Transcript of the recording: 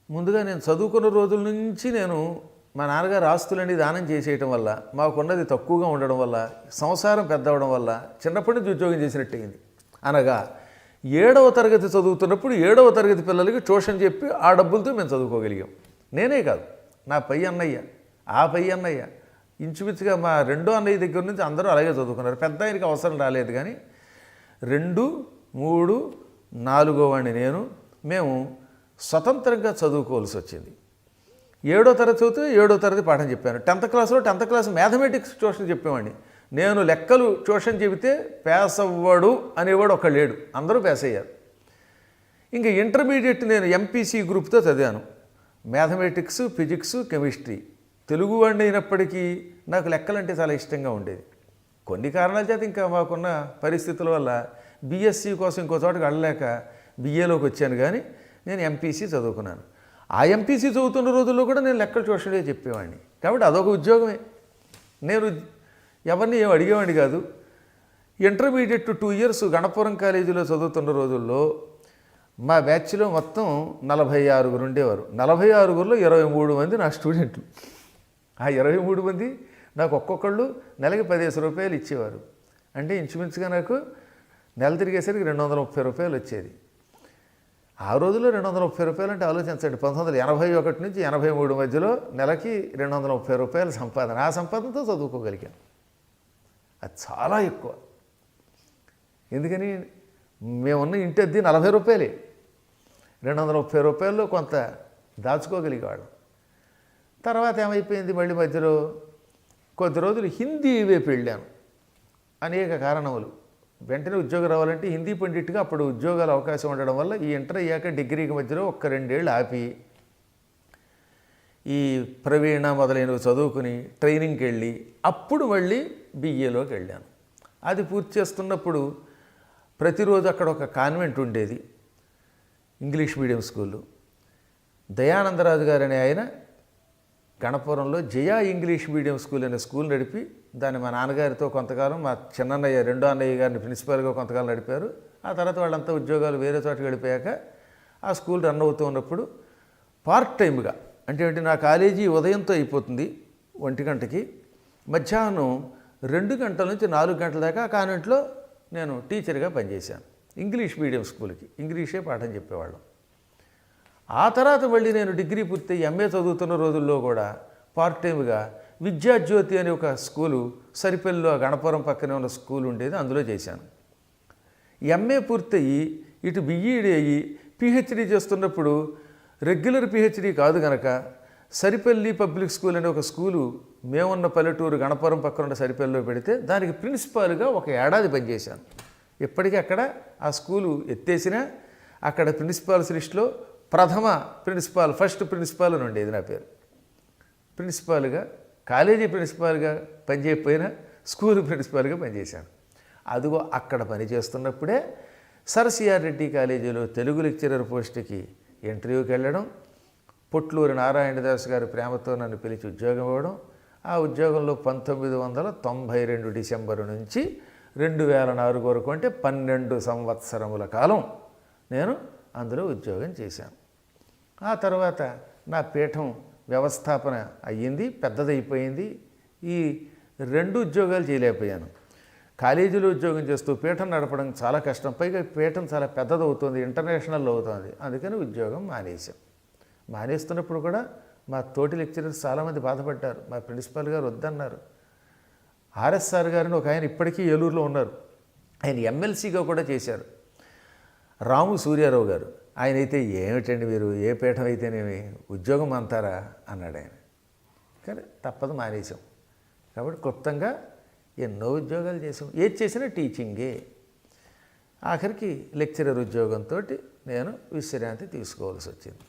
ముందుగా నేను చదువుకున్న రోజుల నుంచి మా నాన్నగారు ఆస్తులన్నీ దానం చేసేయటం వల్ల, మాకున్నది తక్కువగా ఉండడం వల్ల, సంసారం పెద్ద అవడం వల్ల చిన్నప్పటి నుంచి ఉద్యోగం చేసినట్టయింది. అనగా 7వ తరగతి చదువుతున్నప్పుడు 7వ తరగతి పిల్లలకి ట్యూషన్ చెప్పి ఆ డబ్బులతో మేము చదువుకోగలిగాం. నేనే కాదు, నా పై అన్నయ్య, ఆ పై అన్నయ్య, ఇంచుమించుగా మా రెండో అన్నయ్య దగ్గర నుంచి అందరూ అలాగే చదువుకున్నారు. పెద్ద ఆయనకి అవసరం రాలేదు. కానీ 2, 3, 4 వాడిని మేము స్వతంత్రంగా చదువుకోవాల్సి వచ్చింది. 7వ తరగతి చదివితే 7వ తరగతి పాఠం చెప్పాను. 10th క్లాస్లో 10th క్లాస్ మ్యాథమెటిక్స్ ట్యూషన్ చెప్పేవాడిని. నేను లెక్కలు ట్యూషన్ చెబితే పాస్ అవ్వడు అనేవాడు ఒక లేడు, అందరూ పాస్ అయ్యారు. ఇంకా ఇంటర్మీడియట్ నేను ఎంపీసీ గ్రూప్తో చదివాను. Mathematics, physics, chemistry. తెలుగు వాడిని అయినప్పటికీ నాకు లెక్కలంటే చాలా ఇష్టంగా ఉండేది. కొన్ని కారణాల చేత ఇంకా మాకున్న పరిస్థితుల వల్ల బీఎస్సీ కోసం ఇంకో చోటకి వెళ్ళలేక బిఏలోకి వచ్చాను. కానీ నేను ఎంపీసీ చదువుకున్నాను. ఆ ఎంపీసీ చదువుతున్న రోజుల్లో కూడా నేను లెక్కల ట్యూషన్లే చెప్పేవాడిని. కాబట్టి అదొక ఉద్యోగమే. నేను ఎవరిని ఏం అడిగేవాడిని కాదు. ఇంటర్మీడియట్ 2 ఇయర్స్ గణపురం కాలేజీలో చదువుతున్న రోజుల్లో మా బ్యాచ్లో మొత్తం 46 ఉండేవారు. 46లో 23 మంది నా స్టూడెంట్లు. ఆ 23 మంది నాకు ఒక్కొక్కళ్ళు నెలకి 15 రూపాయలు ఇచ్చేవారు. అంటే ఇంచుమించుగా నాకు నెల తిరిగేసరికి 230 రూపాయలు వచ్చేది. ఆ రోజుల్లో 230 రూపాయలు అంటే ఆలోచించండి. 1981 నుంచి 83 మధ్యలో నెలకి 230 రూపాయల సంపాదన. ఆ సంపాదనతో చదువుకోగలిగాను. అది చాలా ఎక్కువ. ఎందుకని మేమున్న ఇంటి అద్దె 40 రూపాయలే. 230 రూపాయల్లో కొంత దాచుకోగలిగేవాడు. తర్వాత ఏమైపోయింది, మళ్ళీ మధ్యలో కొద్ది రోజులు హిందీ వైపు వెళ్ళాను. అనేక కారణములు. వెంటనే ఉద్యోగం రావాలంటే హిందీ పండిట్గా అప్పుడు ఉద్యోగాల అవకాశం ఉండడం వల్ల ఈ ఇంటర్ అయ్యాక డిగ్రీకి మధ్యలో 1-2 ఏళ్ళు ఆపి ఈ ప్రవీణ మొదలైనవి చదువుకుని ట్రైనింగ్కి వెళ్ళి అప్పుడు మళ్ళీ బిఏలోకి వెళ్ళాను. అది పూర్తి చేస్తున్నప్పుడు ప్రతిరోజు అక్కడ ఒక కాన్వెంట్ ఉండేది, ఇంగ్లీష్ మీడియం స్కూలు. దయానందరాజు గారు అనే ఆయన గణపురంలో జయా ఇంగ్లీష్ మీడియం స్కూల్ అనే స్కూల్ నడిపి దాన్ని మా నాన్నగారితో కొంతకాలం, మా చిన్నన్నయ్య రెండో అన్నయ్య గారిని ప్రిన్సిపాల్గా కొంతకాలం నడిపారు. ఆ తర్వాత వాళ్ళంతా ఉద్యోగాలు వేరే చోటకి వెళ్ళిపోయాక ఆ స్కూల్ రన్ అవుతూ ఉన్నప్పుడు పార్ట్ టైమ్గా, అంటే ఏంటి, నా కాలేజీ ఉదయంతో అయిపోతుంది 1 గంటకి, మధ్యాహ్నం 2 గంటల నుంచి 4 గంటల దాకా ఆ కాన్వెంట్లో నేను టీచర్గా పనిచేశాను. ఇంగ్లీష్ మీడియం స్కూల్కి ఇంగ్లీషే పాఠం చెప్పేవాళ్ళం. ఆ తర్వాత మళ్ళీ నేను డిగ్రీ పూర్తయి ఎంఏ చదువుతున్న రోజుల్లో కూడా పార్ట్ టైమ్గా విద్యాజ్యోతి అనే ఒక స్కూలు సరిపల్లిలో గణపురం పక్కనే ఉన్న స్కూల్ ఉండేది, అందులో చేశాను. ఎంఏ పూర్తయి ఇటు బిఈడి అయ్యి పిహెచ్డి చేస్తున్నప్పుడు రెగ్యులర్ పిహెచ్డి కాదు కనుక సరిపల్లి పబ్లిక్ స్కూల్ అనే ఒక స్కూలు మేమున్న పల్లెటూరు గణపురం పక్కన ఉన్న సరిపల్లిలో పెడితే దానికి ప్రిన్సిపాల్గా 1 ఏడాది పనిచేశాను. ఇప్పటికీ అక్కడ ఆ స్కూలు ఎత్తేసినా అక్కడ ప్రిన్సిపాల్స్ లిస్టులో ప్రథమ ప్రిన్సిపాల్, ఫస్ట్ ప్రిన్సిపాల్ అని ఉండేది నా పేరు. ప్రిన్సిపాల్గా, కాలేజీ ప్రిన్సిపాల్గా పనిచేయకపోయినా స్కూల్ ప్రిన్సిపాల్గా పనిచేశాను. అదిగో అక్కడ పనిచేస్తున్నప్పుడే సర్ సిఆర్ రెడ్డి కాలేజీలో తెలుగు లెక్చరర్ పోస్ట్కి ఇంటర్వ్యూకి వెళ్ళడం, పొట్లూరి నారాయణదాస్ గారి ప్రేమతో నన్ను పిలిచి ఉద్యోగం ఇవ్వడం. ఆ ఉద్యోగంలో 1992 డిసెంబరు నుంచి 2004 వరకు, అంటే 12 సంవత్సరముల కాలం నేను అందులో ఉద్యోగం చేశాను. ఆ తర్వాత నా పీఠం వ్యవస్థాపన అయ్యింది, పెద్దదైపోయింది. ఈ 2 ఉద్యోగాలు చేయలేకపోయాను. కాలేజీలో ఉద్యోగం చేస్తూ పీఠం నడపడం చాలా కష్టం, పైగా పీఠం చాలా పెద్దదవుతుంది, ఇంటర్నేషనల్ అవుతుంది. అందుకని ఉద్యోగం మానేశాం. మానేస్తున్నప్పుడు కూడా మా తోటి లెక్చరర్స్ చాలామంది బాధపడ్డారు. మా ప్రిన్సిపాల్ గారు వద్దన్నారు. ఆర్ఎస్ఆర్ గారిని ఒక ఆయన ఇప్పటికీ ఏలూరులో ఉన్నారు, ఆయన ఎమ్మెల్సీగా కూడా చేశారు, రాము సూర్యారావు గారు. ఆయన అయితే ఏమిటండి మీరు, ఏ పీఠం అయితేనేమి ఉద్యోగం అంటారా అన్నాడు ఆయన. కానీ తప్పదు, మానేశాం. కాబట్టి క్లుప్తంగా ఎన్నో ఉద్యోగాలు చేసాం. ఏది చేసినా టీచింగే. ఆఖరికి లెక్చరర్ ఉద్యోగంతో నేను విశ్రాంతి తీసుకోవాల్సి వచ్చింది.